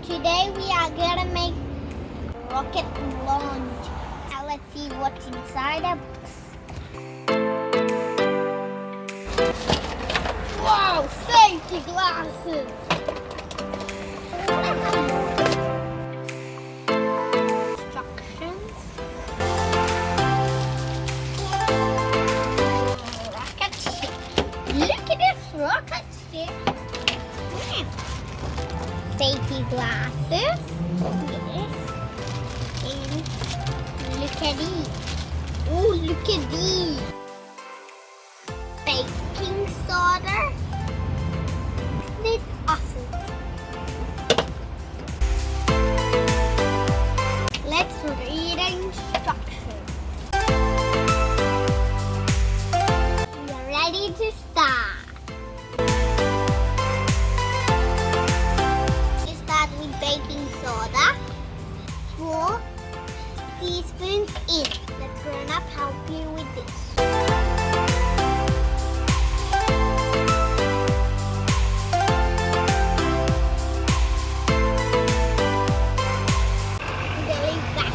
Today we are gonna make rocket launch. Now let's see what's inside the box. Wow, safety glasses! Instructions. Rocket ship. Look at this rocket ship. Safety glasses. Yes. And look at these. Oh, look at these. Baking soda. It's awesome. Let's read the instructions. We are ready to start. With baking soda, 4 teaspoons each. The grown-up help you with this. Very back.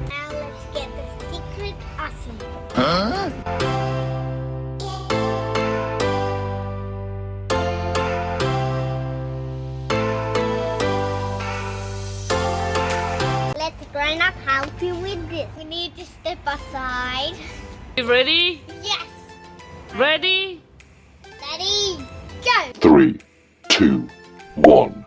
Now let's get the secret awesome. Huh? Let the grown-up help you with this. We need to step aside. You ready? Yes. Ready? Ready, go. 3, 2, 1.